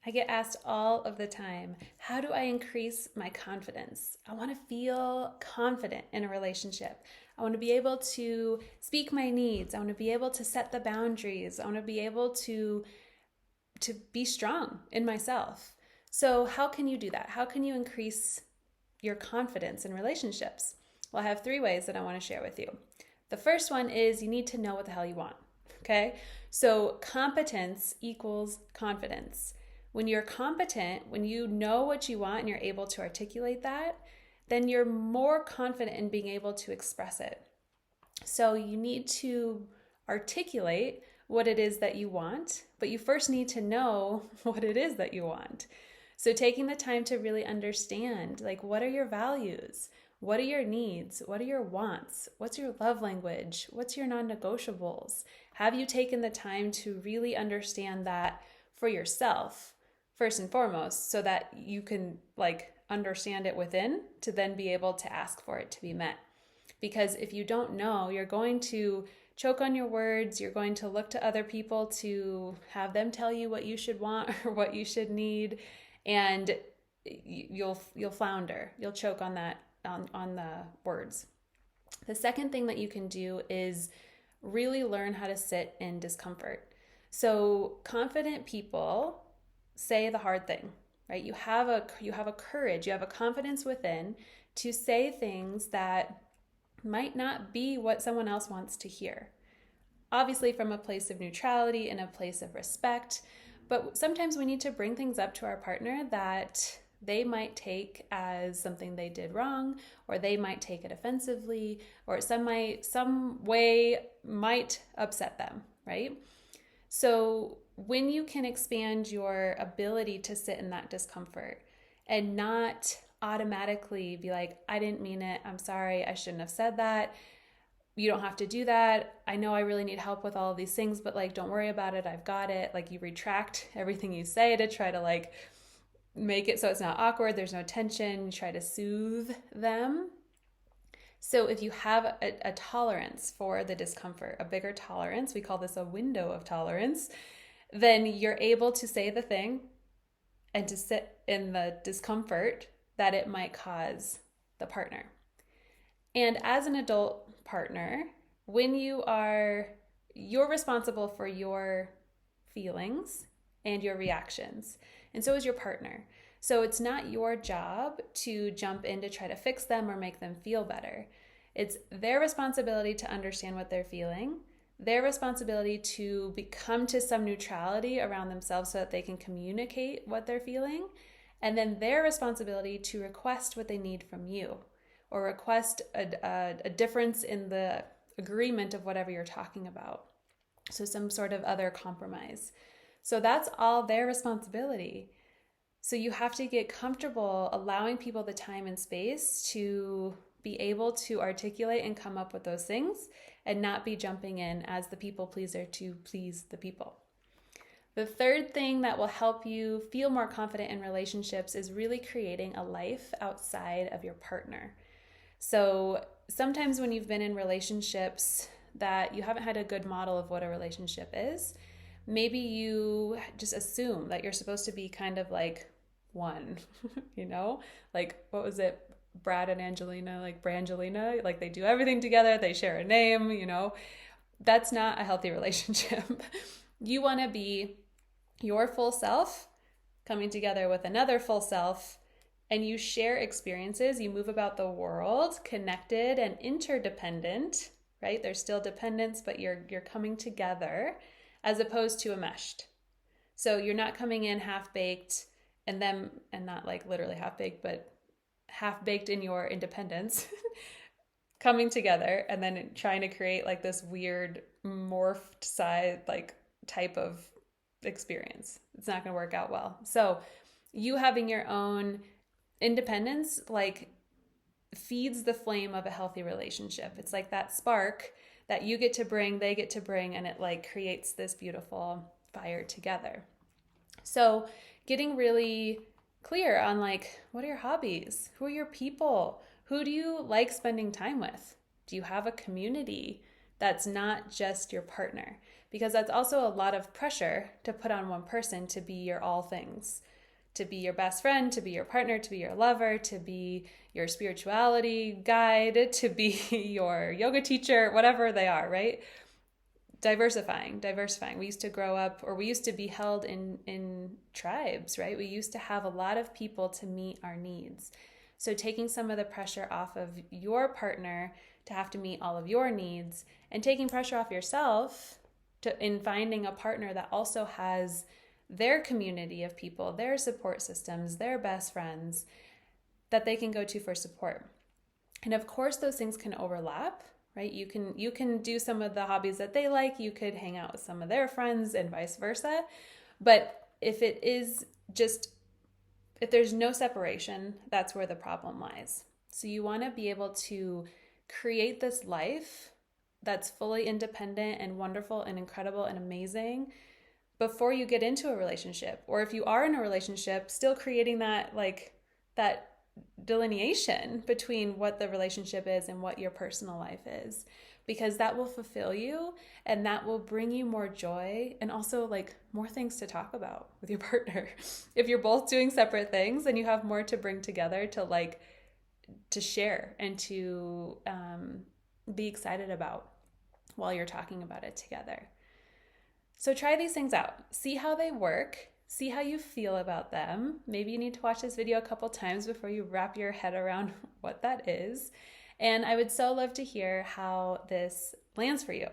I get asked all of the time, how do I increase my confidence? I want to feel confident in a relationship. I want to be able to speak my needs. I want to be able to set the boundaries. I want to be able to be strong in myself. So, how can you do that? How can you increase your confidence in relationships? Well, I have 3 ways that I want to share with you. The first one is you need to know what the hell you want. Okay? So, competence equals confidence. When you're competent, when you know what you want and you're able to articulate that, then you're more confident in being able to express it. So you need to articulate what it is that you want, but you first need to know what it is that you want. So taking the time to really understand, like, what are your values? What are your needs? What are your wants? What's your love language? What's your non-negotiables? Have you taken the time to really understand that for yourself, first and foremost, so that you can understand it within to then be able to ask for it to be met? Because if you don't know, you're going to choke on your words. You're going to look to other people to have them tell you what you should want or what you should need, and you'll flounder. You'll choke on that on the words. The second thing that you can do is really learn how to sit in discomfort. So confident people say the hard thing, right? You have a courage, you have a confidence within to say things that might not be what someone else wants to hear. Obviously from a place of neutrality and a place of respect, but sometimes we need to bring things up to our partner that they might take as something they did wrong, or they might take it offensively, or some way might upset them, right? So when you can expand your ability to sit in that discomfort and not automatically be like, I didn't mean it, I'm sorry, I shouldn't have said that, you don't have to do that, I know I really need help with all of these things, but don't worry about it, I've got it. You retract everything you say to try to make it so it's not awkward, there's no tension, you try to soothe them. So if you have a tolerance for the discomfort, a bigger tolerance, we call this a window of tolerance, then you're able to say the thing and to sit in the discomfort that it might cause the partner. And as an adult partner, when you're responsible for your feelings and your reactions, and so is your partner. So it's not your job to jump in to try to fix them or make them feel better. It's their responsibility to understand what they're feeling, their responsibility to come to some neutrality around themselves so that they can communicate what they're feeling, and then their responsibility to request what they need from you, or request a difference in the agreement of whatever you're talking about. So some sort of other compromise. So that's all their responsibility. So you have to get comfortable allowing people the time and space to be able to articulate and come up with those things and not be jumping in as the people pleaser to please the people. The third thing that will help you feel more confident in relationships is really creating a life outside of your partner. So sometimes when you've been in relationships that you haven't had a good model of what a relationship is, maybe you just assume that you're supposed to be kind of like one, what was it? Brad and Angelina, Brangelina, they do everything together, they share a name, That's not a healthy relationship. You want to be your full self coming together with another full self, and you share experiences, you move about the world connected and interdependent, right? There's still dependence, but you're coming together as opposed to enmeshed. So you're not coming in half-baked and not literally half-baked, but half-baked in your independence, coming together and then trying to create this weird morphed side, type of experience. It's not going to work out well. So you having your own independence, feeds the flame of a healthy relationship. It's like that spark that you get to bring, they get to bring, and it creates this beautiful fire together. So getting really clear on what are your hobbies? Who are your people? Who do you like spending time with? Do you have a community that's not just your partner, because that's also a lot of pressure to put on one person to be your all things, to be your best friend, to be your partner, to be your lover, to be your spirituality guide, to be your yoga teacher, whatever they are, right? Diversifying. We used to grow up, or we used to be held in tribes, right? We used to have a lot of people to meet our needs. So taking some of the pressure off of your partner to have to meet all of your needs, and taking pressure off yourself in finding a partner that also has their community of people, their support systems, their best friends that they can go to for support. And of course, those things can overlap, right? You can do some of the hobbies that they like. You could hang out with some of their friends and vice versa. But if there's no separation, that's where the problem lies. So you want to be able to create this life that's fully independent and wonderful and incredible and amazing before you get into a relationship. Or if you are in a relationship, still creating that delineation between what the relationship is and what your personal life is, because that will fulfill you and that will bring you more joy and also more things to talk about with your partner. If you're both doing separate things, then you have more to bring together to share and to be excited about while you're talking about it together. So try these things out. See how they work. See how you feel about them. Maybe you need to watch this video a couple times before you wrap your head around what that is. And I would so love to hear how this lands for you.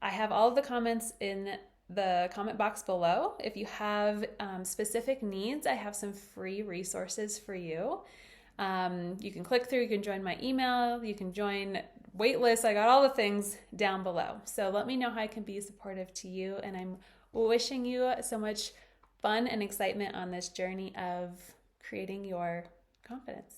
I have all of the comments in the comment box below. If you have specific needs, I have some free resources for you. You can click through, you can join my email, you can join waitlist. I got all the things down below. So let me know how I can be supportive to you. And I'm wishing you so much fun and excitement on this journey of creating your confidence.